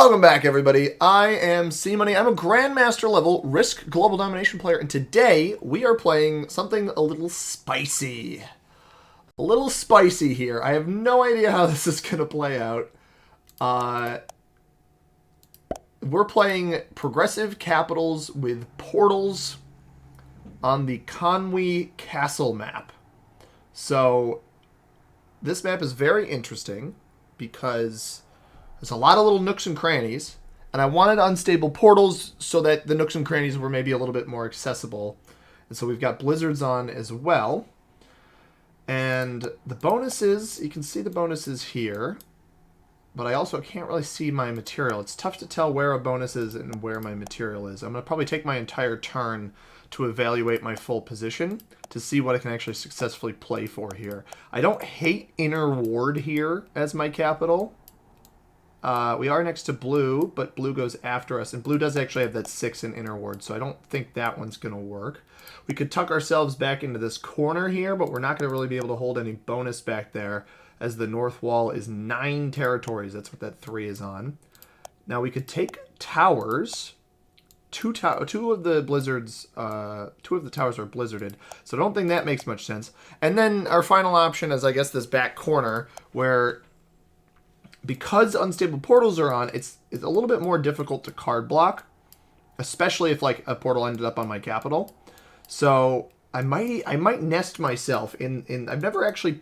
Welcome back, everybody. I am C-Money. I'm a Grandmaster level Risk Global Domination player, and today we are playing something a little spicy. A little spicy here. I have no idea how this is going to play out. We're playing progressive capitals with portals on the Conwy Castle map. So, this map is very interesting because there's a lot of little nooks and crannies, and I wanted unstable portals so that the nooks and crannies were maybe a little bit more accessible. And so we've got blizzards on as well. And the bonuses, you can see the bonuses here, but I also can't really see my material. It's tough to tell where a bonus is and where my material is. I'm going to probably take my entire turn to evaluate my full position to see what I can actually successfully play for here. I don't hate inner ward here as my capital. We are next to blue, but blue goes after us. And blue does actually have that 6 in inner ward, so I don't think that one's going to work. We could tuck ourselves back into this corner here, but we're not going to really be able to hold any bonus back there, as the north wall is 9 territories. That's what that 3 is on. Now we could take towers. Two of the blizzards, 2 of the towers are blizzarded, so I don't think that makes much sense. And then our final option is, I guess, this back corner where, because unstable portals are on, it's a little bit more difficult to card block, especially if like a portal ended up on my capital. So I might nest myself in I've never actually,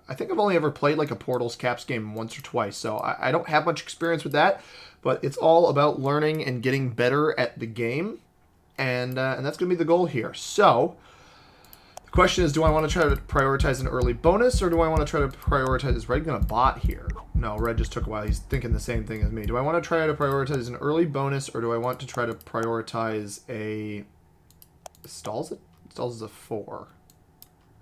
I think I've only ever played like a portals caps game once or twice, so I don't have much experience with that, but it's all about learning and getting better at the game, and that's gonna be the goal here. So question is, do I want to try to prioritize an early bonus, or do I want to try to prioritize... Is Red going to bot here? No, Red just took a while. He's thinking the same thing as me. Do I want to try to prioritize an early bonus, or do I want to try to prioritize a... Stalls? Stalls is a 4.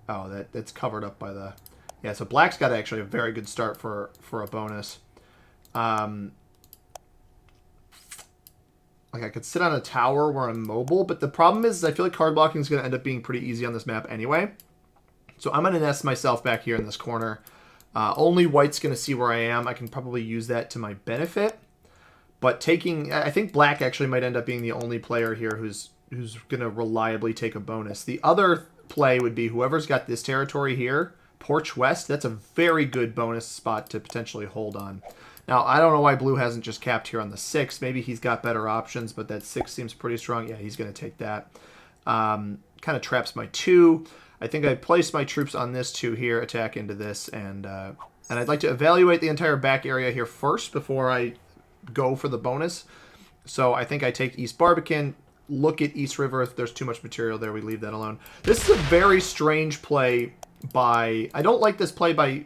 Oh, that's covered up by the... Yeah, so Black's got actually a very good start for a bonus. Like, I could sit on a tower where I'm mobile, but the problem is I feel like card blocking is going to end up being pretty easy on this map anyway. So I'm going to nest myself back here in this corner. Only White's going to see where I am. I can probably use that to my benefit. But I think Black actually might end up being the only player here who's going to reliably take a bonus. The other play would be whoever's got this territory here, Porch West. That's a very good bonus spot to potentially hold on. Now, I don't know why Blue hasn't just capped here on the 6. Maybe he's got better options, but that 6 seems pretty strong. Yeah, he's going to take that. Kind of traps my 2. I think I place my troops on this 2 here, attack into this, and I'd like to evaluate the entire back area here first before I go for the bonus. So I think I take East Barbican, look at East River. If there's too much material there, we leave that alone. This is a very strange play by... I don't like this play by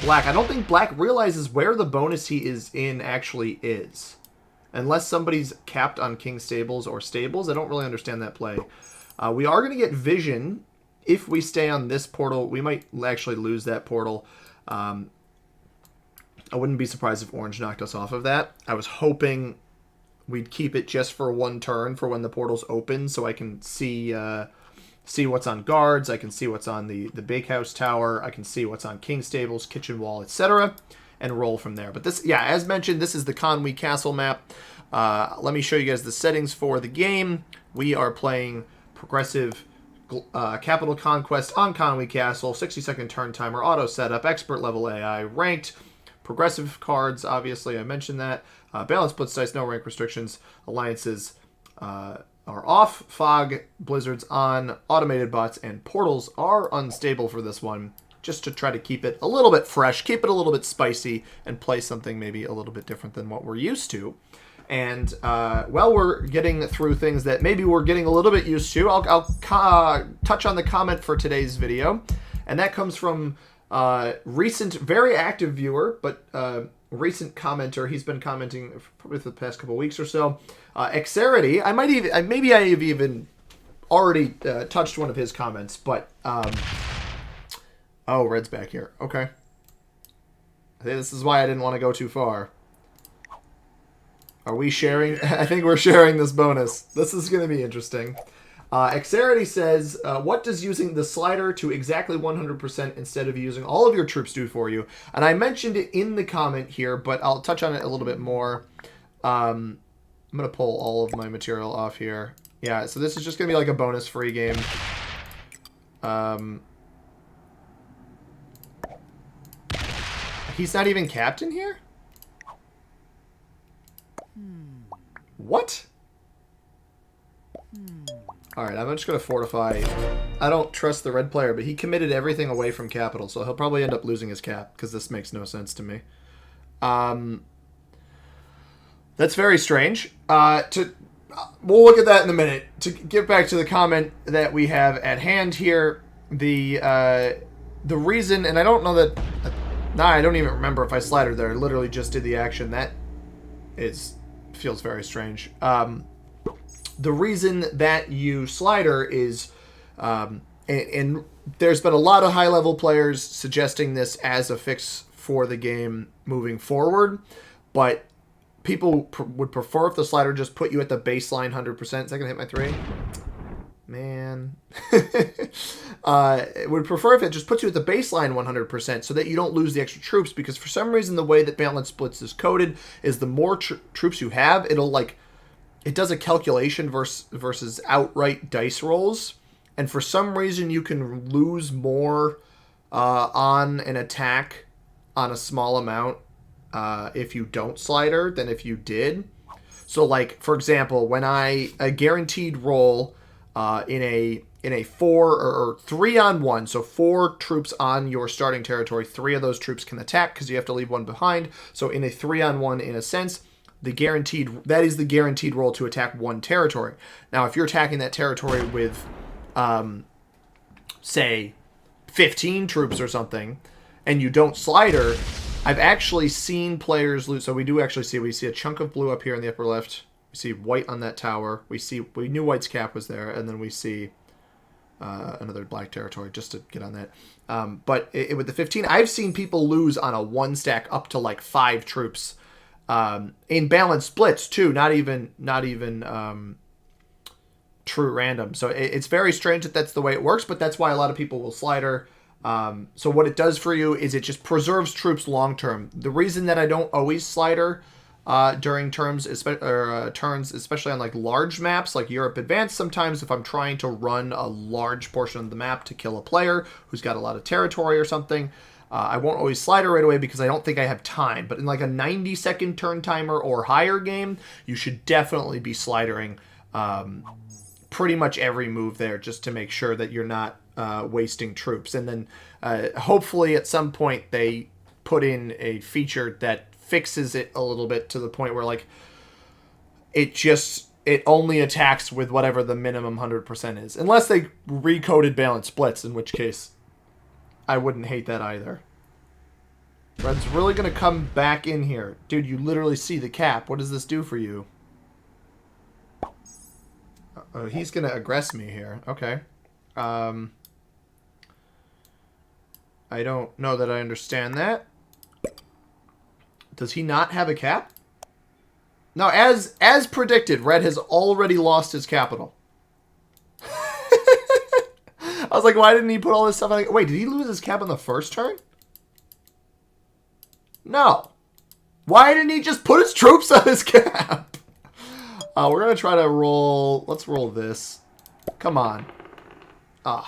Black. I don't think Black realizes where the bonus he is in actually is. Unless somebody's capped on King Stables or Stables. I don't really understand that play. We are going to get Vision. If we stay on this portal, we might actually lose that portal. I wouldn't be surprised if Orange knocked us off of that. I was hoping we'd keep it just for one turn for when the portal's open, so I can see what's on guards, I can see what's on the bakehouse tower, I can see what's on King Stables, kitchen wall, etc., and roll from there. But this, yeah, as mentioned, this is the Conwy Castle map. Let me show you guys the settings for the game. We are playing progressive capital conquest on Conwy Castle, 60-second turn timer, auto setup, expert level AI, ranked, progressive cards, obviously I mentioned that, balance splits dice, no rank restrictions, alliances are off, fog, blizzards on, automated bots, and portals are unstable for this one, just to try to keep it a little bit fresh, keep it a little bit spicy, and play something maybe a little bit different than what we're used to. And while we're getting through things that maybe we're getting a little bit used to, I'll touch on the comment for today's video, and that comes from recent, very active viewer, but recent commenter. He's been commenting probably for the past couple weeks or so. Exarity. Maybe I have even already touched one of his comments, but oh, Red's back here. Okay. I think this is why I didn't want to go too far. Are we sharing? I think we're sharing this bonus. This is going to be interesting. Exarity says, what does using the slider to exactly 100% instead of using all of your troops do for you? And I mentioned it in the comment here, but I'll touch on it a little bit more. I'm going to pull all of my material off here. Yeah, so this is just going to be like a bonus free game. He's not even captain here? What? Alright, I'm just going to fortify. I don't trust the red player, but he committed everything away from capital, so he'll probably end up losing his cap, because this makes no sense to me. That's very strange. We'll look at that in a minute. To get back to the comment that we have at hand here, the reason, and I don't know that... I don't even remember if I slidered there. I literally just did the action. That feels very strange. The reason that you slider is... and there's been a lot of high-level players suggesting this as a fix for the game moving forward, but people would prefer if the slider just put you at the baseline 100%. Is that going to hit my 3? Man. Would prefer if it just puts you at the baseline 100% so that you don't lose the extra troops, because for some reason the way that Balance Splits is coded is the more troops you have, it does a calculation versus outright dice rolls, and for some reason you can lose more on an attack on a small amount if you don't slider than if you did. So, like, for example, when a guaranteed roll in a 4 or 3-on-1, so 4 troops on your starting territory, 3 of those troops can attack because you have to leave 1 behind. So in a 3-on-1, in a sense, that is the guaranteed roll to attack 1 territory. Now, if you're attacking that territory with, say, 15 troops or something, and you don't slider, I've actually seen players lose. So we see a chunk of blue up here in the upper left. We see white on that tower. We knew white's cap was there, and then we see another black territory, just to get on that. But with the 15, I've seen people lose on a 1 stack up to like 5 troops in balanced splits too. Not even true random. So it's very strange that that's the way it works, but that's why a lot of people will slider. So what it does for you is it just preserves troops long term. The reason that I don't always slider during turns, especially on like large maps like Europe Advanced, sometimes if I'm trying to run a large portion of the map to kill a player who's got a lot of territory or something, I won't always slider right away because I don't think I have time. But in like a 90-second turn timer or higher game, you should definitely be slidering pretty much every move there, just to make sure that you're not wasting troops. And then hopefully at some point they put in a feature that fixes it a little bit to the point where like it only attacks with whatever the minimum 100% is, unless they recoded balance splits, in which case I wouldn't hate that either. Red's really gonna come back in here. Dude, you literally see the cap. What does this do for you? He's gonna aggress me here. Okay. I don't know that I understand that. Does he not have a cap? No, as predicted, Red has already lost his capital. I was like, why didn't he put all this stuff on? Wait, did he lose his cap on the first turn? No. Why didn't he just put his troops on his cap? We're going to try to roll. Let's roll this. Come on. I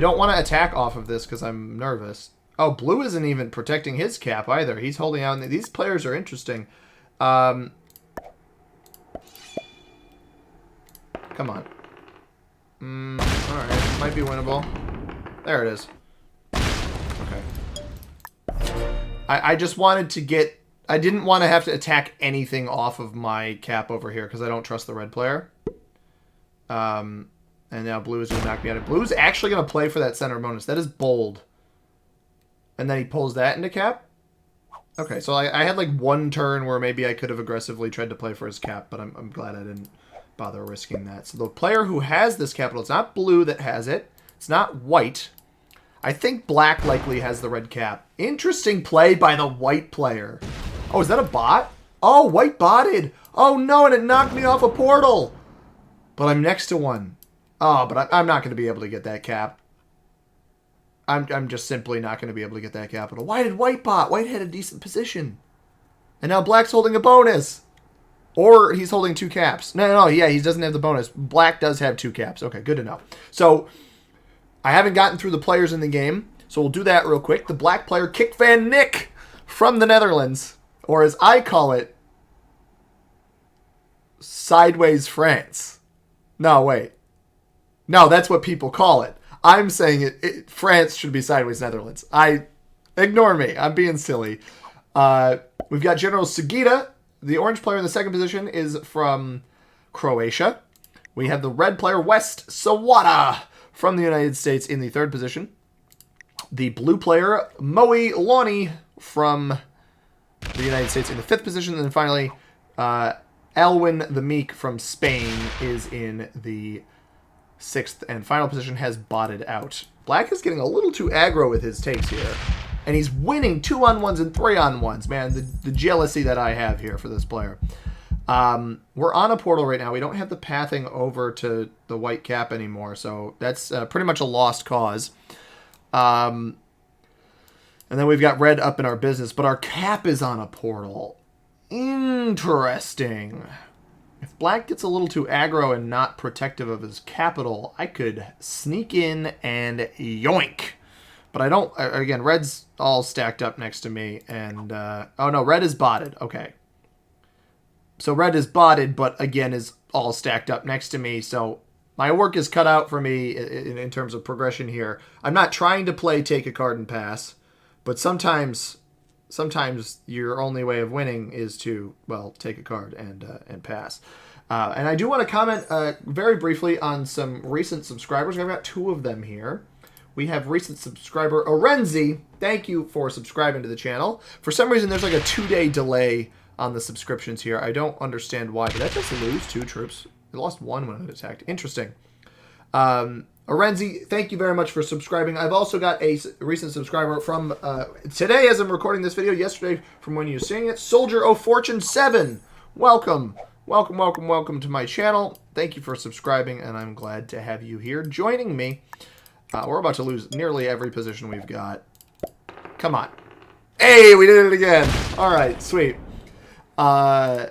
don't want to attack off of this because I'm nervous. Oh, blue isn't even protecting his cap either. He's holding out. These players are interesting. Come on. Alright. Might be winnable. There it is. Okay. I just wanted to get... I didn't want to have to attack anything off of my cap over here because I don't trust the red player. And now blue is going to knock me out of... Blue is actually going to play for that center bonus. That is bold. And then he pulls that into cap? Okay, so I had like one turn where maybe I could have aggressively tried to play for his cap, but I'm glad I didn't bother risking that. So the player who has this capital, it's not blue that has it. It's not white. I think black likely has the red cap. Interesting play by the white player. Oh, is that a bot? Oh, white botted. Oh, no, and it knocked me off a portal. But I'm next to one. Oh, but I'm not going to be able to get that cap. I'm just simply not going to be able to get that capital. Why did white bot? White had a decent position. And now black's holding a bonus. Or he's holding 2 caps. No, yeah, he doesn't have the bonus. Black does have 2 caps. Okay, good to know. So, I haven't gotten through the players in the game, so we'll do that real quick. The black player, Kick Van Nick, from the Netherlands, or as I call it, Sideways France. No, wait. No, that's what people call it. I'm saying France should be Sideways Netherlands. Ignore me. I'm being silly. We've got General Sugita. The orange player in the second position is from Croatia. We have the red player, West Sawada, from the United States in the third position. The blue player, Moe Lonnie, from the United States in the fifth position. And then finally, Alwyn the Meek from Spain is in the sixth and final position, has botted out. Black is getting a little too aggro with his takes here. And he's winning 2-on-1s and 3-on-1s. Man, the jealousy that I have here for this player. We're on a portal right now. We don't have the pathing over to the white cap anymore. So that's pretty much a lost cause. And then we've got red up in our business. But our cap is on a portal. Interesting. If black gets a little too aggro and not protective of his capital, I could sneak in and yoink. But I don't, again, red's all stacked up next to me, and, oh no, red is botted, okay. So red is botted, but again is all stacked up next to me, so my work is cut out for me in terms of progression here. I'm not trying to play take a card and pass, but sometimes your only way of winning is to, well, take a card and pass. And I do want to comment very briefly on some recent subscribers. I've got 2 of them here. We have recent subscriber Orenzi. Thank you for subscribing to the channel. For some reason, there's like a 2-day delay on the subscriptions here. I don't understand why. Did I just lose 2 troops? I lost 1 when I attacked. Interesting. Orenzi, thank you very much for subscribing. I've also got a recent subscriber from today, as I'm recording this video, yesterday from when you're seeing it, Soldier of Fortune 7. Welcome. Welcome, welcome, welcome to my channel. Thank you for subscribing, and I'm glad to have you here joining me. We're about to lose nearly every position we've got. Come on. Hey, we did it again. All right, sweet. So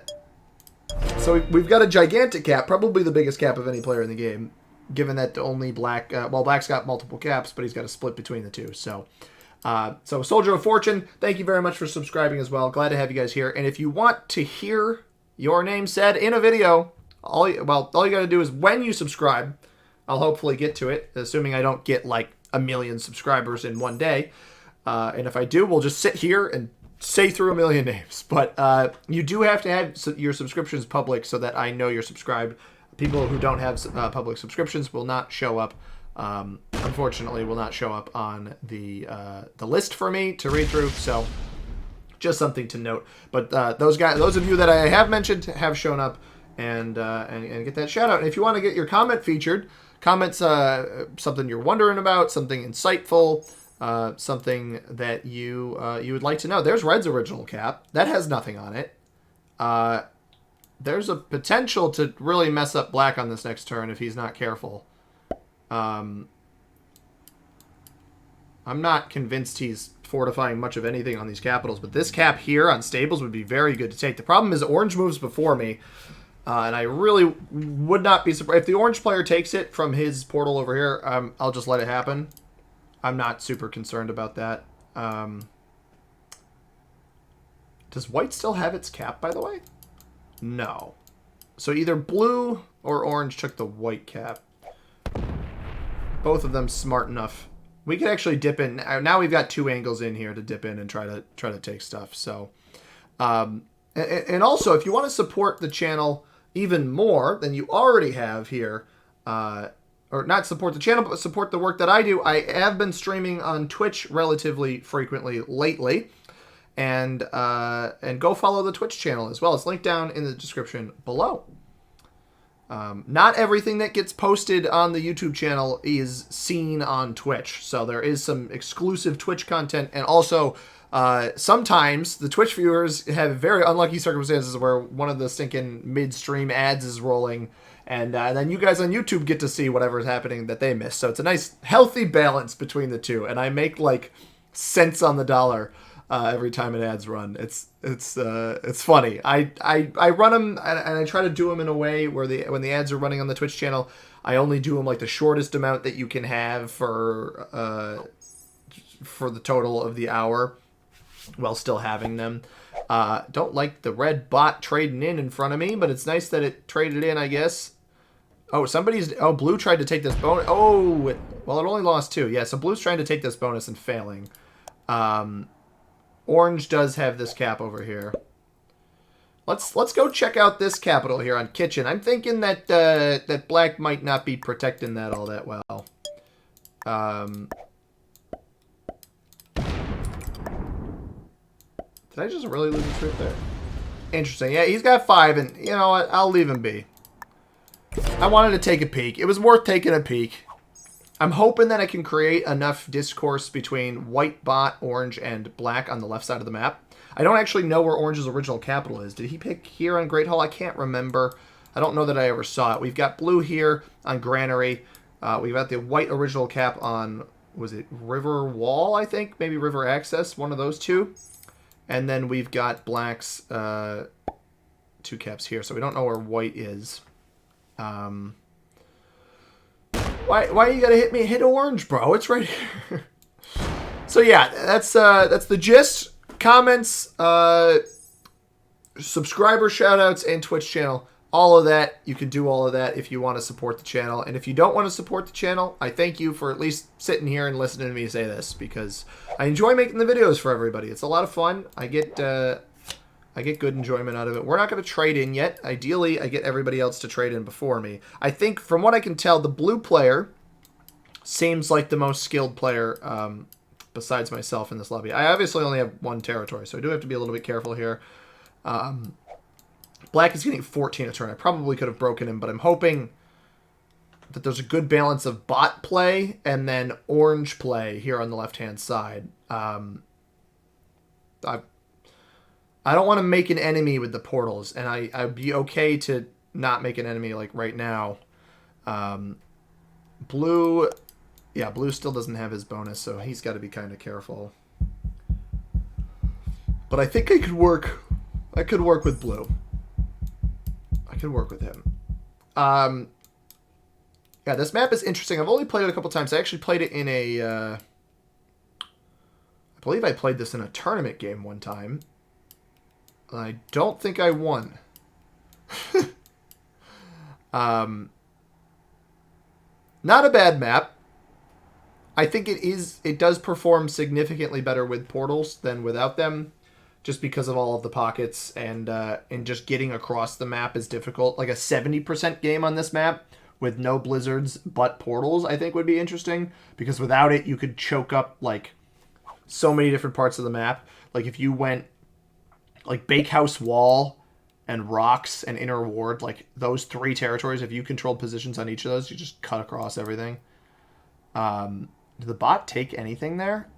we've got a gigantic cap, probably the biggest cap of any player in the game, given that only black, well, black's got multiple caps, but he's got a split between the two. So Soldier of Fortune, thank you very much for subscribing as well. Glad to have you guys here. And if you want to hear your name said in a video, all you got to do is when you subscribe, I'll hopefully get to it, assuming I don't get like 1 million subscribers in one day. And if I do, we'll just sit here and say through 1 million names. But you do have to have your subscriptions public so that I know you're subscribed. People who don't have public subscriptions will not show up. Unfortunately, will not show up on the list for me to read through. So just something to note. But those of you that I have mentioned have shown up and get that shout out. And if you want to get your comment featured, comments something you're wondering about, something insightful, something that you would like to know. There's Red's original cap. That has nothing on it. There's a potential to really mess up Black on this next turn if he's not careful. I'm not convinced he's fortifying much of anything on these capitals, but this cap here on stables would be very good to take. The problem is orange moves before me, and I really would not be surprised. If the orange player takes it from his portal over here, I'll just let it happen. I'm not super concerned about that. Does white still have its cap, by the way? No. So either blue or orange took the white cap. Both of them smart enough. We could actually dip in. Now we've got 2 angles in here to dip in and try to take stuff. So, and also, if you want to support the channel even more than you already have here, or not support the channel, but support the work that I do, I have been streaming on Twitch relatively frequently lately. And go follow the Twitch channel as well. It's linked down in the description below. Not everything that gets posted on the YouTube channel is seen on Twitch. So there is some exclusive Twitch content. And also, sometimes the Twitch viewers have very unlucky circumstances where one of the stinking midstream ads is rolling. And then you guys on YouTube get to see whatever is happening that they miss. So it's a nice, healthy balance between the two. And I make, like, cents on the dollar every time an ad's run. It's funny. I run them and I try to do them in a way where when the ads are running on the Twitch channel, I only do them like the shortest amount that you can have for the total of the hour, while still having them. Don't like the red bot trading in front of me, but it's nice that it traded in, I guess. Oh, blue tried to take this bonus. Oh, well, it only lost 2. Yeah, so blue's trying to take this bonus and failing. Orange does have this cap over here. Let's go check out this capital here on kitchen. I'm thinking that that black might not be protecting that all that well. Did I just really lose a trip there? Interesting. Yeah, he's got 5, and you know what? I'll leave him be. I wanted to take a peek. It was worth taking a peek. I'm hoping that I can create enough discourse between white bot, orange, and black on the left side of the map. I don't actually know where Orange's original capital is. Did he pick here on Great Hall? I can't remember. I don't know that I ever saw it. We've got blue here on Granary. We've got the white original cap on, was it River Wall, I think? Maybe River Access, one of those two. And then we've got black's 2 caps here. So we don't know where white is. Why you gotta hit me? Hit orange, bro. It's right here. So yeah, that's the gist. Comments, subscriber shoutouts, and Twitch channel. All of that. You can do all of that if you want to support the channel. And if you don't want to support the channel, I thank you for at least sitting here and listening to me say this, because I enjoy making the videos for everybody. It's a lot of fun. I get good enjoyment out of it. We're not going to trade in yet. Ideally, I get everybody else to trade in before me. I think, from what I can tell, the blue player seems like the most skilled player besides myself in this lobby. I obviously only have 1 territory, so I do have to be a little bit careful here. Black is getting 14 a turn. I probably could have broken him, but I'm hoping that there's a good balance of bot play and then orange play here on the left-hand side. I don't want to make an enemy with the portals, and I'd be okay to not make an enemy like right now. Blue, yeah, blue still doesn't have his bonus, so he's got to be kind of careful. But I think I could work with blue. I could work with him. Yeah, this map is interesting. I've only played it a couple times. I actually played it in a, I believe I played this in a tournament game one time. I don't think I won. Not a bad map. I think it does perform significantly better with portals than without them, just because of all of the pockets, and just getting across the map is difficult. Like a 70% game on this map with no blizzards but portals, I think would be interesting, because without it, you could choke up like so many different parts of the map. Like if you went like Bakehouse Wall and Rocks and Inner Ward, like those 3 territories, if you controlled positions on each of those, you just cut across everything. Did the bot take anything there?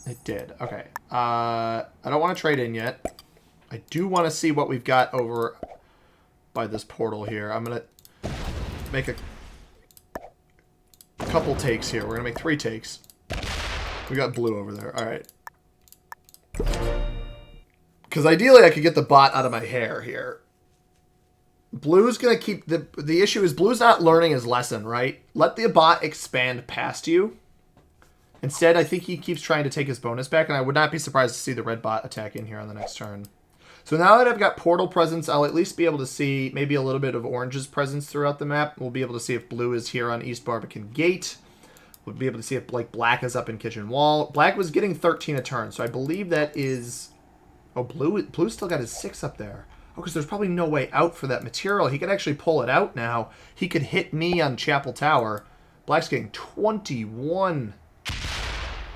It did. Okay. I don't want to trade in yet. I do want to see what we've got over by this portal here. I'm going to make a couple takes here. We're going to make 3 takes. We got blue over there. All right. Because ideally I could get the bot out of my hair here. Blue's going to keep... The issue is blue's not learning his lesson, right? Let the bot expand past you. Instead, I think he keeps trying to take his bonus back, and I would not be surprised to see the red bot attack in here on the next turn. So now that I've got portal presence, I'll at least be able to see maybe a little bit of orange's presence throughout the map. We'll be able to see if blue is here on East Barbican Gate. We'll be able to see if like black is up in Kitchen Wall. Black was getting 13 a turn, so I believe that is... Oh, blue still got his 6 up there. Oh, because there's probably no way out for that material. He could actually pull it out now. He could hit me on Chapel Tower. Black's getting 21.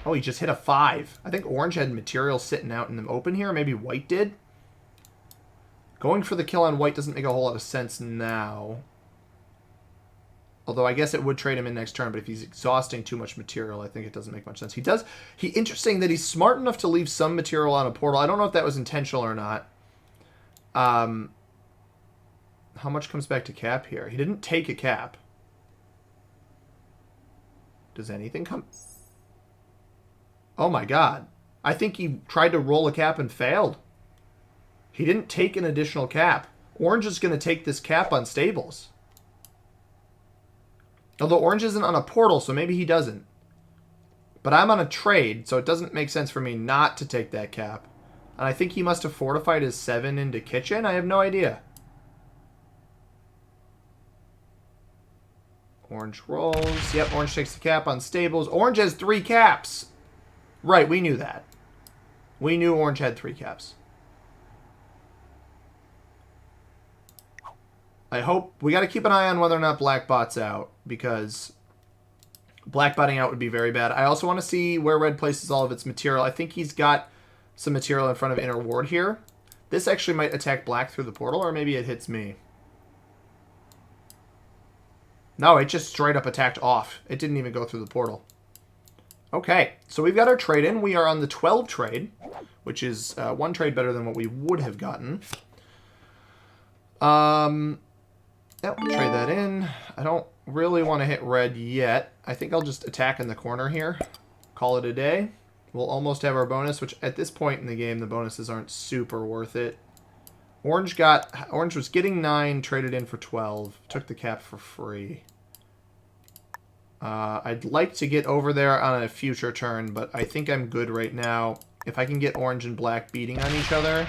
Oh, he just hit a 5. I think orange had material sitting out in the open here. Maybe white did. Going for the kill on white doesn't make a whole lot of sense now. Although I guess it would trade him in next turn, but if he's exhausting too much material, I think it doesn't make much sense. Interesting that he's smart enough to leave some material on a portal. I don't know if that was intentional or not. How much comes back to cap here? He didn't take a cap. Does anything come... Oh my god. I think he tried to roll a cap and failed. He didn't take an additional cap. Orange is going to take this cap on stables. Although Orange isn't on a portal, so maybe he doesn't. But I'm on a trade, so it doesn't make sense for me not to take that cap. And I think he must have fortified his 7 into kitchen. I have no idea. Orange rolls. Yep, Orange takes the cap on stables. Orange has 3 caps. Right, we knew that. We knew Orange had 3 caps. I hope... We got to keep an eye on whether or not Black bots out, because Black botting out would be very bad. I also want to see where Red places all of its material. I think he's got some material in front of Inner Ward here. This actually might attack Black through the portal, or maybe it hits me. No, it just straight up attacked off. It didn't even go through the portal. Okay, so we've got our trade in. We are on the 12 trade, which is 1 trade better than what we would have gotten. Yep, trade that in. I don't really want to hit red yet. I think I'll just attack in the corner here. Call it a day. We'll almost have our bonus, which at this point in the game, the bonuses aren't super worth it. Orange was getting 9, traded in for 12. Took the cap for free. I'd like to get over there on a future turn, but I think I'm good right now. If I can get Orange and Black beating on each other...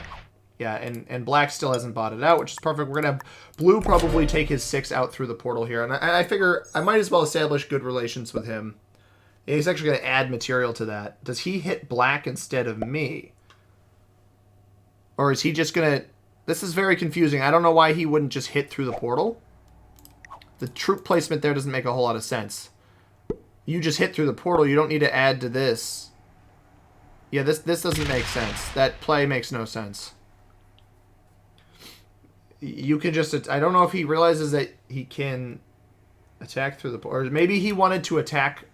Yeah, and Black still hasn't bought it out, which is perfect. We're going to have Blue probably take his 6 out through the portal here. And I figure I might as well establish good relations with him. Yeah, he's actually going to add material to that. Does he hit Black instead of me? Or is he just going to... This is very confusing. I don't know why he wouldn't just hit through the portal. The troop placement there doesn't make a whole lot of sense. You just hit through the portal. You don't need to add to this. Yeah, this doesn't make sense. That play makes no sense. You can just... I don't know if he realizes that he can attack through the portal. Or maybe he wanted to attack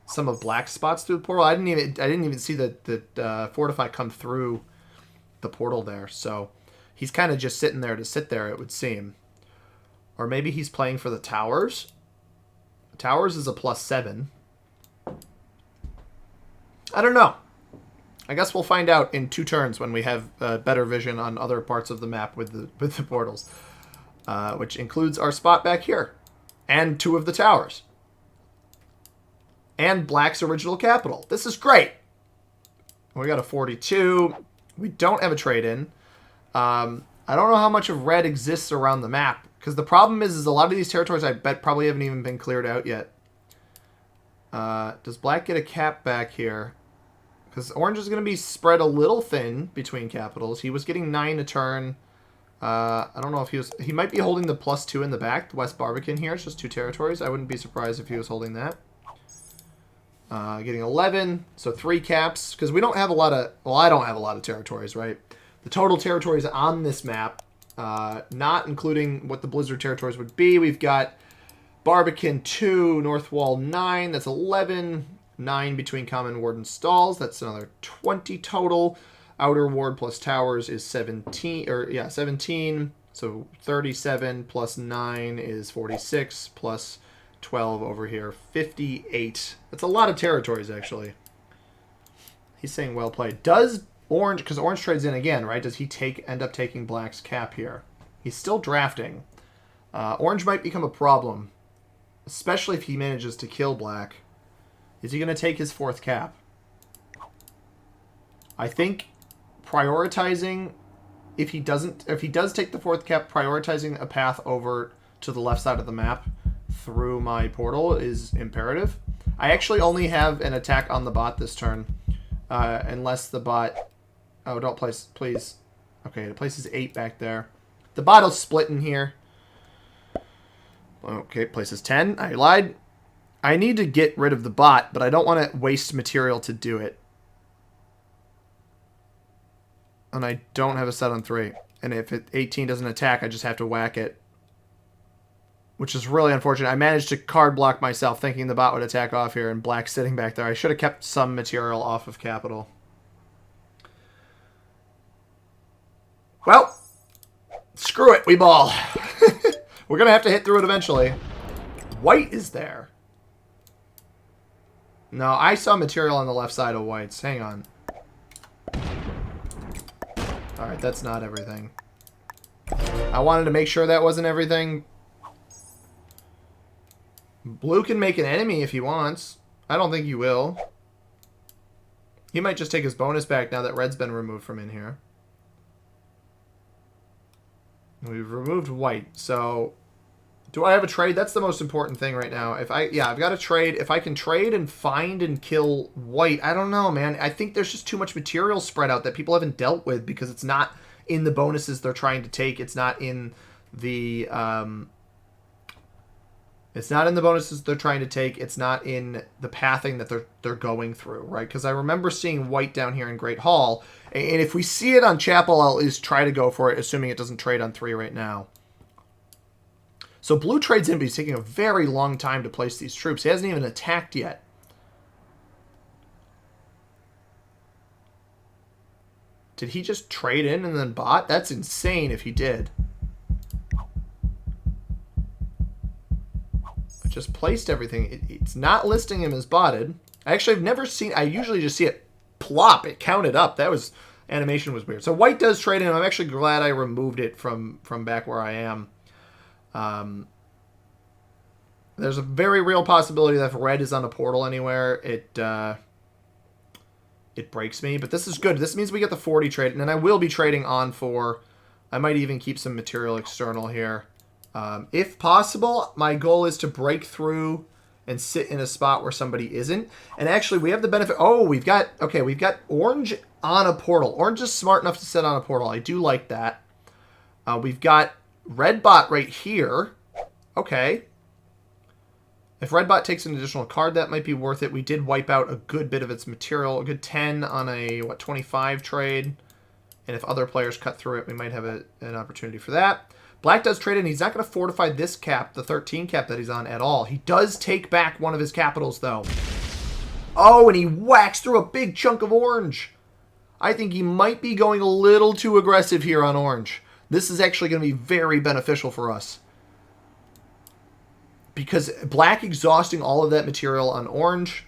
some of Black's spots through the portal. I didn't even see that Fortify come through the portal there. So he's kind of just sitting there to sit there, it would seem. Or maybe he's playing for the towers. Towers is a +7. I don't know. I guess we'll find out in 2 turns when we have better vision on other parts of the map with the portals, which includes our spot back here, and 2 of the towers, and Black's original capital. This is great. We got a 42. We don't have a trade-in. I don't know how much of red exists around the map, because the problem is a lot of these territories I bet probably haven't even been cleared out yet. Does Black get a cap back here? Because Orange is going to be spread a little thin between capitals. He was getting 9 a turn. I don't know if he was... He might be holding the +2 in the back. The West Barbican here. It's just 2 territories. I wouldn't be surprised if he was holding that. Getting 11. So 3 caps. Because we don't have a lot of... Well, I don't have a lot of territories, right? The total territories on this map, not including what the Blizzard territories would be. We've got Barbican 2, North Wall 9. That's 11... 9 between Common Ward and Stalls. That's another 20 total. Outer Ward plus Towers is 17. 17. So 37 plus 9 is 46 plus 12 over here. 58. That's a lot of territories, actually. He's saying well played. Does Orange... Because Orange trades in again, right? Does he end up taking Black's cap here? He's still drafting. Orange might become a problem. Especially if he manages to kill Black. Is he going to take his 4th cap? I think prioritizing, if he does take the 4th cap, prioritizing a path over to the left side of the map through my portal is imperative. I actually only have an attack on the bot this turn, unless the bot... Oh, don't place, please. Okay, it places 8 back there. The bot will split in here. Okay, places 10. I lied. I need to get rid of the bot, but I don't want to waste material to do it. And I don't have a set on 3. And if 18 doesn't attack, I just have to whack it. Which is really unfortunate. I managed to card block myself thinking the bot would attack off here, and Black's sitting back there. I should have kept some material off of capital. Well, screw it. We ball. We're going to have to hit through it eventually. White is there. No, I saw material on the left side of White's. Hang on. Alright, that's not everything. I wanted to make sure that wasn't everything. Blue can make an enemy if he wants. I don't think he will. He might just take his bonus back now that red's been removed from in here. We've removed white, so... Do I have a trade? That's the most important thing right now. Yeah, I've got a trade. If I can trade and find and kill white, I don't know, man. I think there's just too much material spread out that people haven't dealt with because it's not in the bonuses they're trying to take. It's not in the it's not in the bonuses they're trying to take. It's not in the pathing that they're going through, right? Because I remember seeing white down here in Great Hall, and if we see it on Chapel, I'll at least try to go for it, assuming it doesn't trade on 3 right now. So blue trades in, but he's taking a very long time to place these troops. He hasn't even attacked yet. Did he just trade in and then bot? That's insane if he did. I just placed everything. It's not listing him as botted. Actually, I've never seen... I usually just see it plop. It counted up. That was... Animation was weird. So white does trade in. I'm actually glad I removed it from back where I am. There's a very real possibility that if red is on a portal anywhere, it breaks me. But this is good. This means we get the 40 trade, and then I will be trading on for... I might even keep some material external here. If possible, my goal is to break through and sit in a spot where somebody isn't. And actually, we have the benefit... Oh, we've got orange on a portal. Orange is smart enough to sit on a portal. I do like that. We've got red bot right here. Okay. If red bot takes an additional card, that might be worth it. We did wipe out a good bit of its material. A good 10 on a, 25 trade. And if other players cut through it, we might have an opportunity for that. Black does trade in. He's not going to fortify this cap, the 13 cap that he's on at all. He does take back one of his capitals, though. Oh, and he whacks through a big chunk of orange. I think he might be going a little too aggressive here on orange. This is actually going to be very beneficial for us. Because black exhausting all of that material on orange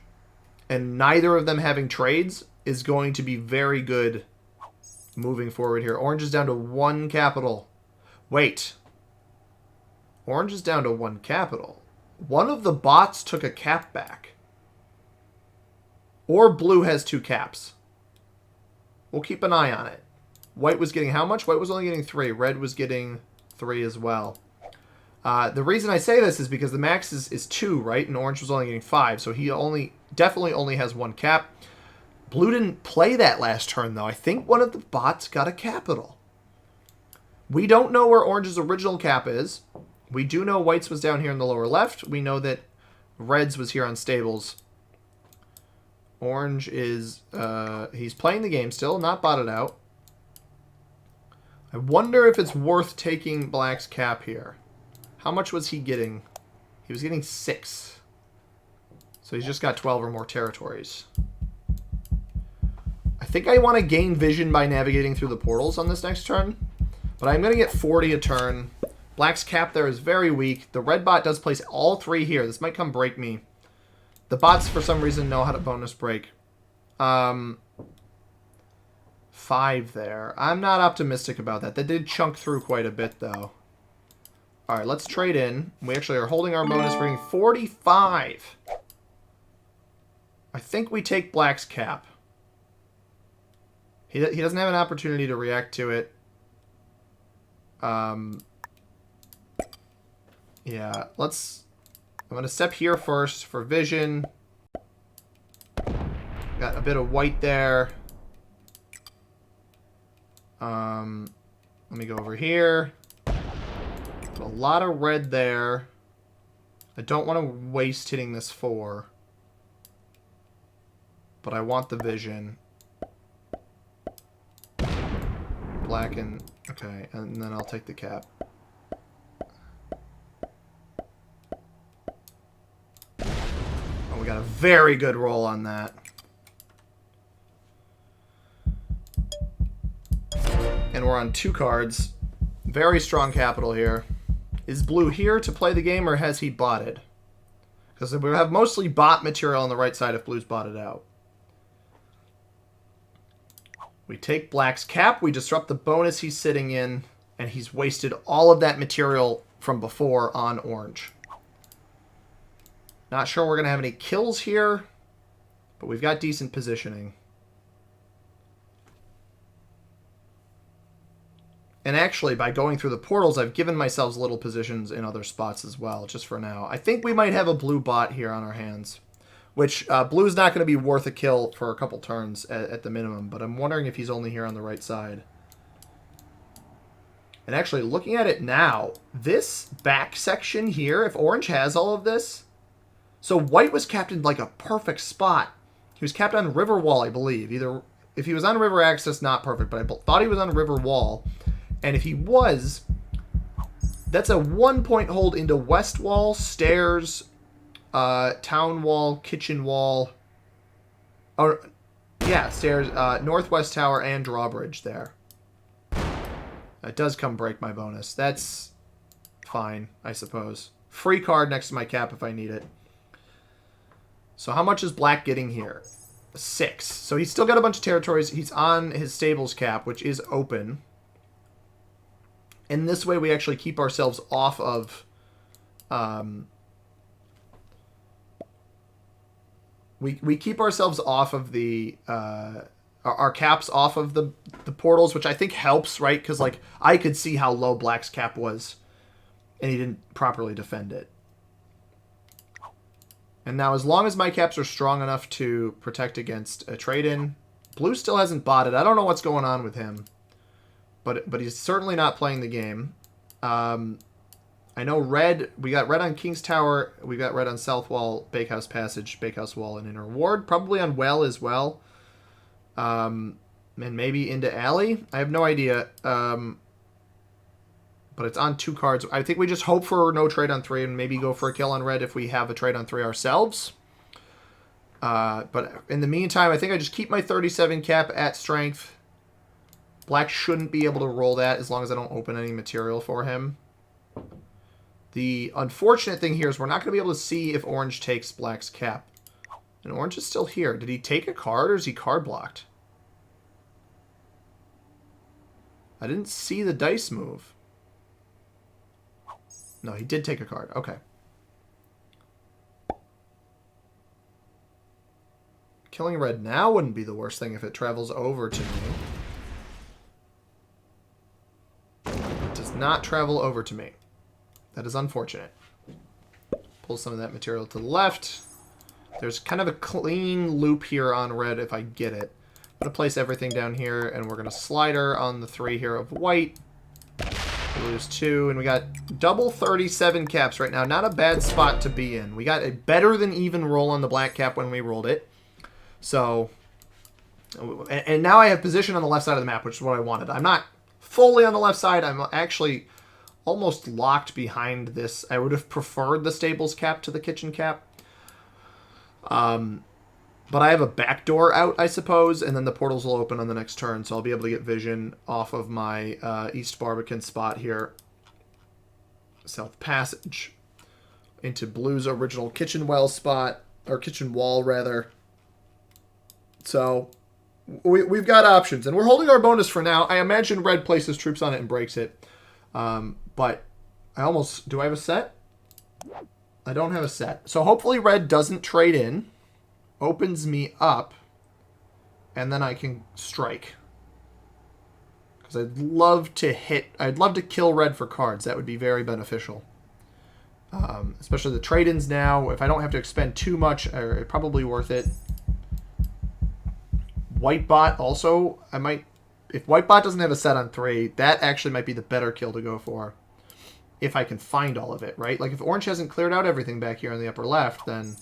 and neither of them having trades is going to be very good moving forward here. Orange is down to 1 capital. Wait. Orange is down to 1 capital. One of the bots took a cap back. Or blue has 2 caps. We'll keep an eye on it. White was getting how much? White was only getting 3. Red was getting 3 as well. The reason I say this is because the max is 2, right? And orange was only getting 5. So he definitely only has 1 cap. Blue didn't play that last turn, though. I think one of the bots got a capital. We don't know where orange's original cap is. We do know white's was down here in the lower left. We know that red's was here on stables. Orange is... he's playing the game still, not botted out. I wonder if it's worth taking black's cap here. How much was he getting? He was getting 6. So he's just got 12 or more territories. I think I want to gain vision by navigating through the portals on this next turn. But I'm going to get 40 a turn. Black's cap there is very weak. The red bot does place all 3 here. This might come break me. The bots, for some reason, know how to bonus break. 5 there. I'm not optimistic about that. They did chunk through quite a bit, though. Alright, let's trade in. We actually are holding our bonus, bringing 45. I think we take black's cap. He doesn't have an opportunity to react to it. Yeah, let's... I'm going to step here first for vision. Got a bit of white there. Let me go over here. A lot of red there. I don't want to waste hitting this 4. But I want the vision. Black and... Okay, and then I'll take the cap. Oh, we got a very good roll on that. And we're on 2 cards. Very strong capital here. Is blue here to play the game, or has he botted? Because we have mostly bot material on the right side if blue's botted out. We take black's cap, we disrupt the bonus he's sitting in, and he's wasted all of that material from before on orange. Not sure we're going to have any kills here, but we've got decent positioning. And actually, by going through the portals, I've given myself little positions in other spots as well, just for now. I think we might have a blue bot here on our hands, which blue's not going to be worth a kill for a couple turns at the minimum, but I'm wondering if he's only here on the right side. And actually, looking at it now, this back section here, if orange has all of this... So white was capped in like a perfect spot. He was capped on river wall, I believe. Either if he was on river access, not perfect, but I thought he was on river wall. And if he was, that's a 1-point hold into west wall, stairs, town wall, kitchen wall. Oh, yeah, stairs, northwest tower, and drawbridge there. That does come break my bonus. That's fine, I suppose. Free card next to my cap if I need it. So how much is black getting here? 6. So he's still got a bunch of territories. He's on his stables cap, which is open. And this way we actually keep ourselves off of... we keep ourselves off of the... our caps off of the portals, which I think helps, right? Because like I could see how low black's cap was, and he didn't properly defend it. And now, as long as my caps are strong enough to protect against a trade-in, blue still hasn't botted. I don't know what's going on with him, but he's certainly not playing the game. I know red. We got red on King's Tower. We got red on South Wall, Bakehouse Passage, Bakehouse Wall, and Inner Ward. Probably on Well as well. And maybe into Alley. I have no idea. But it's on 2 cards. I think we just hope for no trade on 3 and maybe go for a kill on red if we have a trade on 3 ourselves. But in the meantime, I think I just keep my 37 cap at strength. Black shouldn't be able to roll that as long as I don't open any material for him. The unfortunate thing here is we're not going to be able to see if orange takes black's cap. And orange is still here. Did he take a card or is he card blocked? I didn't see the dice move. No, he did take a card. Okay. Killing red now wouldn't be the worst thing if it travels over to me. It does not travel over to me. That is unfortunate. Pull some of that material to the left. There's kind of a clean loop here on red if I get it. I'm going to place everything down here, and we're going to slider on the 3 here of white. We lose 2, and we got double 37 caps right now. Not a bad spot to be in. We got a better than even roll on the black cap when we rolled it. So, and now I have position on the left side of the map, which is what I wanted. I'm not fully on the left side. I'm actually almost locked behind this. I would have preferred the stables cap to the kitchen cap. But I have a back door out, I suppose, and then the portals will open on the next turn, so I'll be able to get vision off of my East Barbican spot here. South Passage. Into blue's original kitchen well spot, or kitchen wall, rather. So, we've got options, and we're holding our bonus for now. I imagine red places troops on it and breaks it. But I almost... Do I have a set? I don't have a set. So hopefully red doesn't trade in. Opens me up, and then I can strike. Because I'd love to kill red for cards. That would be very beneficial. Especially the trade-ins now. If I don't have to expend too much, it's probably worth it. White bot also, I might... If white bot doesn't have a set on 3, that actually might be the better kill to go for. If I can find all of it, right? Like if orange hasn't cleared out everything back here on the upper left, then...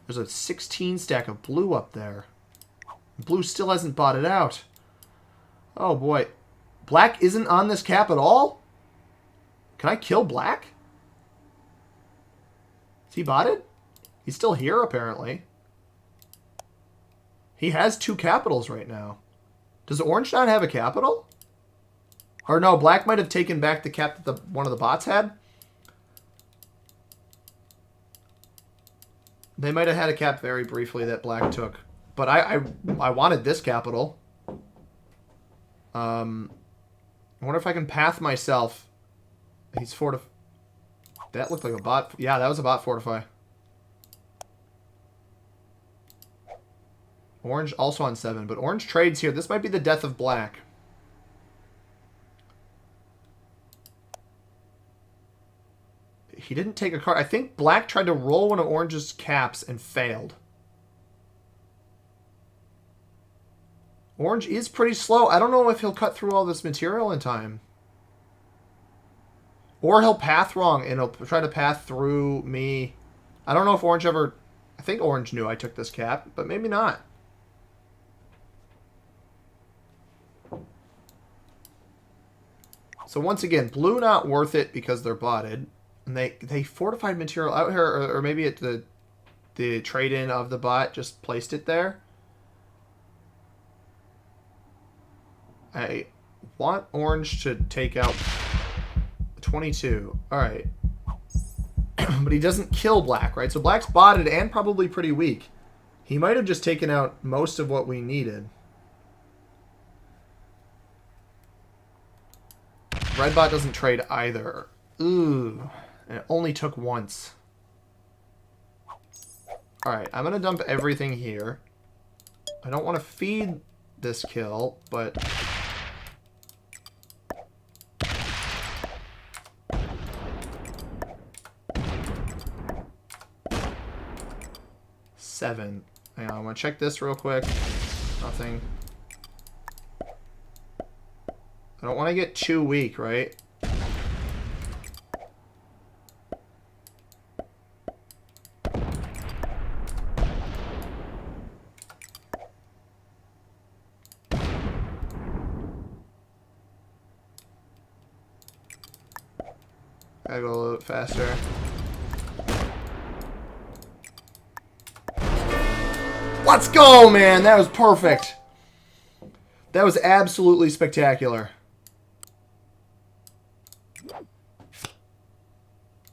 There's a 16 stack of blue up there. Blue still hasn't bought it out. Oh, boy. Black isn't on this cap at all? Can I kill black? Is he botted? He's still here, apparently. He has 2 capitals right now. Does orange not have a capital? Or no, black might have taken back the cap that one of the bots had. They might have had a cap very briefly that black took. But I wanted this capital. I wonder if I can path myself. He's fortified. That looked like a bot. Yeah, that was a bot fortify. Orange also on 7, but orange trades here. This might be the death of black. He didn't take a card. I think black tried to roll one of orange's caps and failed. Orange is pretty slow. I don't know if he'll cut through all this material in time. Or he'll path wrong and he'll try to path through me. I don't know if orange ever... I think orange knew I took this cap, but maybe not. So once again, blue not worth it because they're botted. And they fortified material out here, or maybe it, the trade-in of the bot just placed it there. I want orange to take out 22. Alright. But he doesn't kill black, right? So black's botted and probably pretty weak. He might have just taken out most of what we needed. Red bot doesn't trade either. Ooh. And it only took once. Alright, I'm going to dump everything here. I don't want to feed this kill, but... Seven. Hang on, I'm going to check this real quick. Nothing. I don't want to get too weak, right? Gotta go a little bit faster. Let's go, man! That was perfect. That was absolutely spectacular.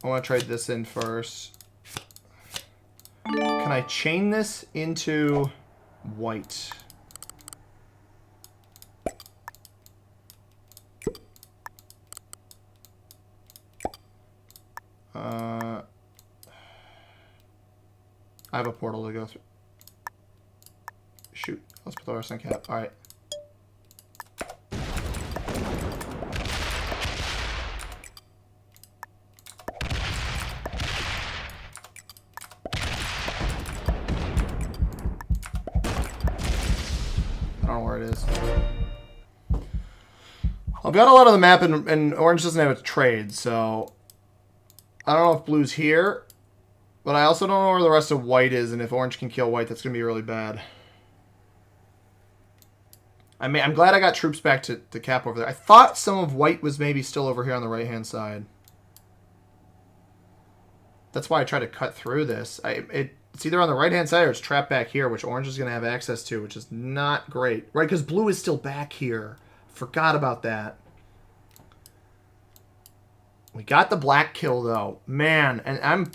I want to trade this in first. Can I chain this into white? I have a portal to go through. Shoot. Let's put the rest on cap. Alright. I've got a lot of the map, and orange doesn't have a trade, so I don't know if blue's here, but I also don't know where the rest of white is, and if orange can kill white, that's going to be really bad. I mean, I'm glad I got troops back to cap over there. I thought some of white was maybe still over here on the right-hand side. That's why I tried to cut through this. It's either on the right-hand side or it's trapped back here, which orange is going to have access to, which is not great. Right, because blue is still back here. Forgot about that. We got the black kill, though. Man, and I'm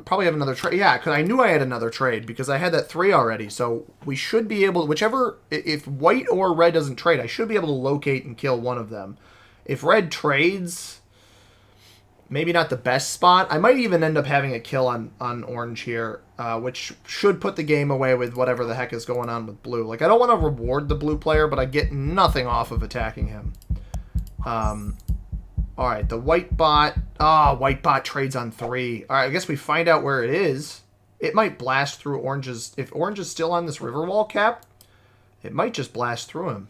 probably have another trade. Yeah, because I knew I had another trade because I had that 3 already. So we should be able, whichever, if white or red doesn't trade, I should be able to locate and kill one of them. If red trades, maybe not the best spot. I might even end up having a kill on orange here, which should put the game away with whatever the heck is going on with blue. Like, I don't want to reward the blue player, but I get nothing off of attacking him. Alright, the white bot... white bot trades on 3. Alright, I guess we find out where it is. It might blast through orange's... If orange is still on this river wall cap, it might just blast through him.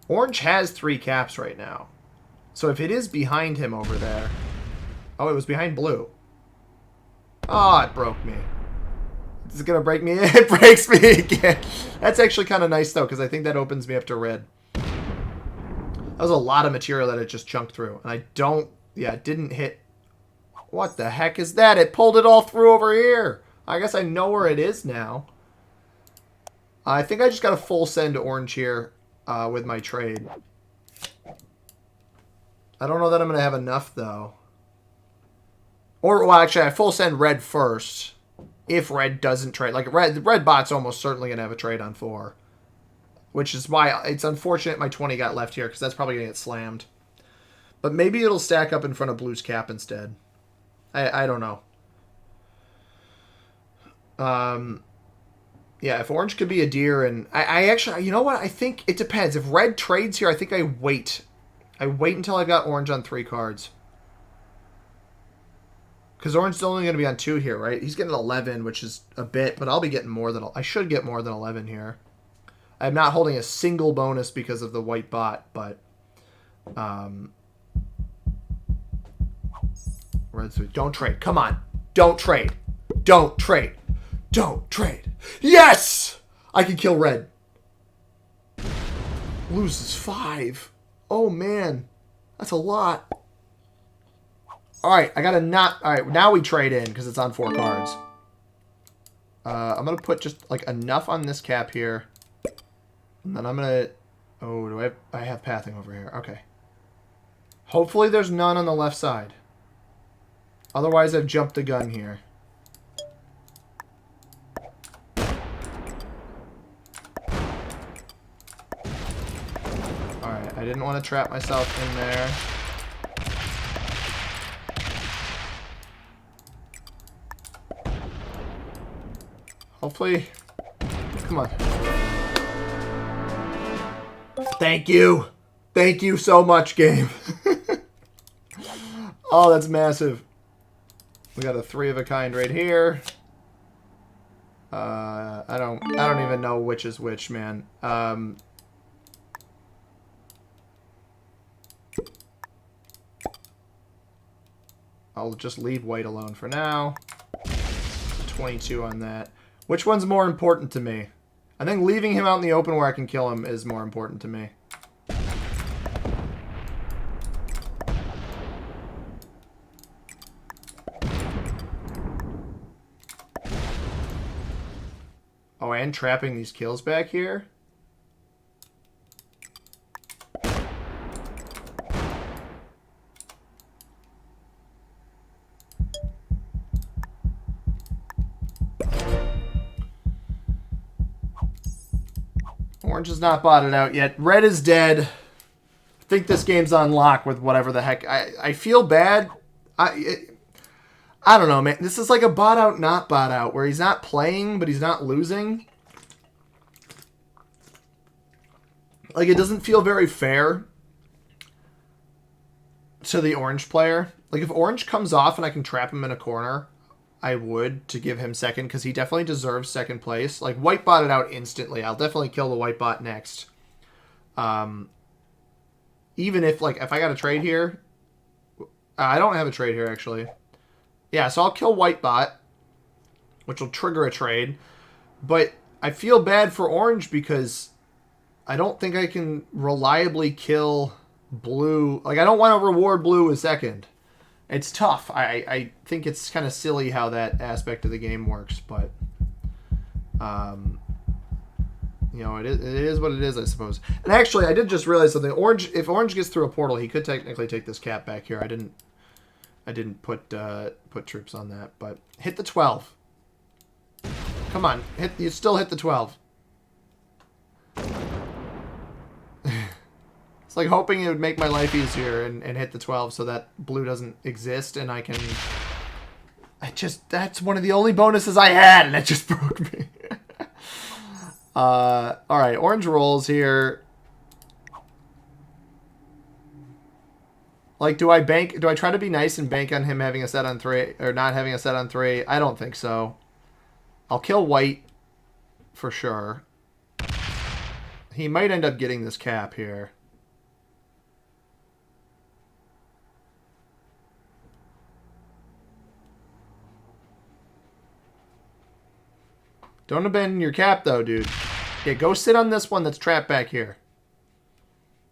Orange has 3 caps right now. So if it is behind him over there... Oh, it was behind blue. Oh, it broke me. Is it going to break me? It breaks me again. That's actually kind of nice, though, because I think that opens me up to red. That was a lot of material that it just chunked through. And I don't... Yeah, it didn't hit... What the heck is that? It pulled it all through over here. I guess I know where it is now. I think I just got a full send to orange here with my trade. I don't know that I'm going to have enough, though. Or, well, actually, I full send red first. If red doesn't trade. Like, the red bot's almost certainly going to have a trade on 4. which is why it's unfortunate my 20 got left here, because that's probably going to get slammed. But maybe it'll stack up in front of blue's cap instead. I don't know. Yeah, if orange could be a deer, and I actually, you know what? I think it depends. If red trades here, I think I wait. I wait until I've got orange on 3 cards. Because orange is only going to be on 2 here, right? He's getting 11, which is a bit, but I'll be getting more than... I should get more than 11 here. I'm not holding a single bonus because of the white bot, but... Red 3. Don't trade. Come on. Don't trade. Don't trade. Don't trade. Yes! I can kill red. Loses 5. Oh, man. That's a lot. Alright, I gotta not... Alright, now we trade in, because it's on 4 cards. I'm gonna put just, like, enough on this cap here. And then I'm gonna... Oh, do I have pathing over here. Okay. Hopefully there's none on the left side. Otherwise, I've jumped the gun here. Alright, I didn't want to trap myself in there. Hopefully... Come on. Thank you! Thank you so much, game. Oh, that's massive. We got a 3 of a kind right here. I don't even know which is which, man. I'll just leave white alone for now. 22 on that. Which one's more important to me? I think leaving him out in the open where I can kill him is more important to me. Oh, and trapping these kills back here? Orange is not botted out yet. Red is dead. I think this game's on lock with whatever the heck. I feel bad. I don't know, man. This is like a bot out, not bot out, where he's not playing, but he's not losing. Like, it doesn't feel very fair to the orange player. Like, if orange comes off and I can trap him in a corner, I would, to give him second, because he definitely deserves second place. Like, white botted out instantly. I'll definitely kill the white bot next. Even if, like, if I got a trade here... I don't have a trade here, actually. Yeah, so I'll kill white bot, which will trigger a trade. But I feel bad for orange because I don't think I can reliably kill blue. Like, I don't want to reward blue a second. It's tough. I think it's kind of silly how that aspect of the game works, but you know, it is what it is, I suppose. And actually, I did just realize something. Orange, if orange gets through a portal, he could technically take this cap back here. I didn't put troops on that, but hit the 12. Come on, you still hit the 12. It's like hoping it would make my life easier and hit the 12 so that blue doesn't exist and I can... That's one of the only bonuses I had and it just broke me. Alright, orange rolls here. Like, do I try to be nice and bank on him having a set on 3, or not having a set on 3? I don't think so. I'll kill white for sure. He might end up getting this cap here. Don't abandon your cap, though, dude. Yeah, go sit on this one that's trapped back here.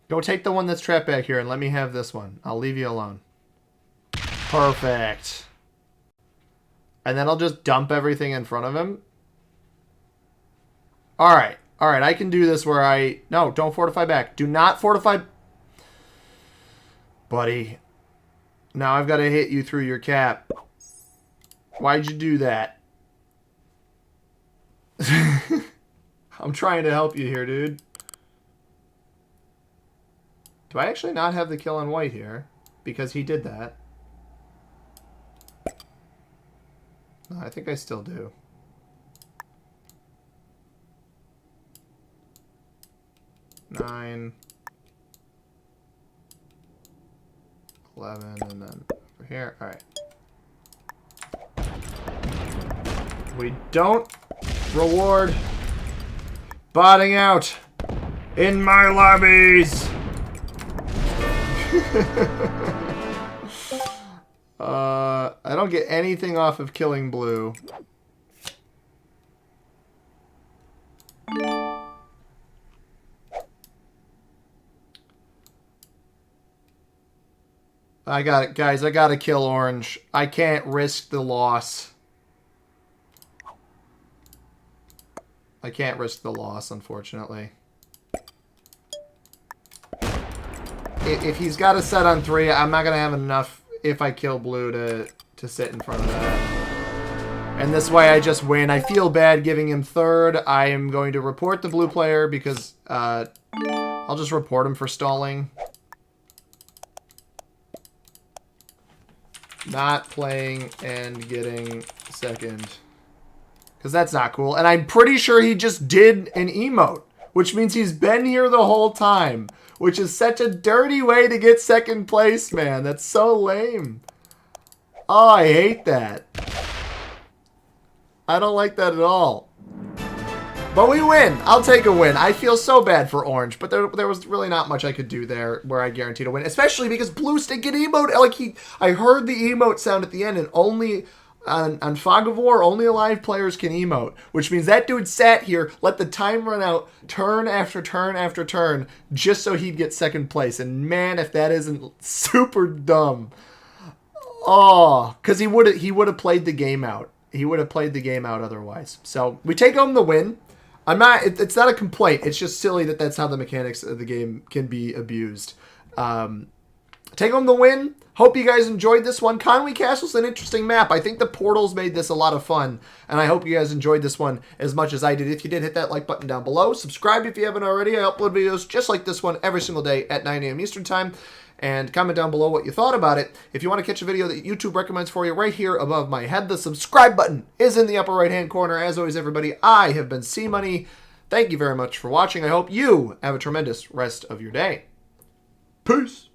Go take the one that's trapped back here and let me have this one. I'll leave you alone. Perfect. And then I'll just dump everything in front of him. Alright. Alright, I can do this where I... No, don't fortify back. Do not fortify... Buddy. Now I've got to hit you through your cap. Why'd you do that? I'm trying to help you here, dude. Do I actually not have the kill on white here? Because he did that. No, I think I still do. Nine. 11, and then over here. All right. We don't reward botting out in my lobbies. I don't get anything off of killing blue. I got it, guys. I got to kill orange. I can't risk the loss. I can't risk the loss, unfortunately. If he's got a set on 3, I'm not going to have enough if I kill blue to sit in front of that. And this way I just win. I feel bad giving him 3rd. I am going to report the blue player because I'll just report him for stalling. Not playing and getting 2nd. Because that's not cool. And I'm pretty sure he just did an emote, which means he's been here the whole time, which is such a dirty way to get 2nd place, man. That's so lame. Oh, I hate that. I don't like that at all. But we win. I'll take a win. I feel so bad for orange, but there was really not much I could do there where I guaranteed a win, especially because blue stick get emote. Like I heard the emote sound at the end, and only on Fog of War, only alive players can emote, which means that dude sat here, let the time run out, turn after turn after turn, just so he'd get 2nd place. And man, if that isn't super dumb. Oh, because he would have played the game out. He would have played the game out otherwise. So we take home the win. I'm not. It's not a complaint. It's just silly that that's how the mechanics of the game can be abused. Take home the win. Hope you guys enjoyed this one. Conwy Castle's an interesting map. I think the portals made this a lot of fun, and I hope you guys enjoyed this one as much as I did. If you did, hit that like button down below. Subscribe if you haven't already. I upload videos just like this one every single day at 9 a.m. Eastern Time. And comment down below what you thought about it. If you want to catch a video that YouTube recommends for you right here above my head, the subscribe button is in the upper right-hand corner. As always, everybody, I have been C-Money. Thank you very much for watching. I hope you have a tremendous rest of your day. Peace.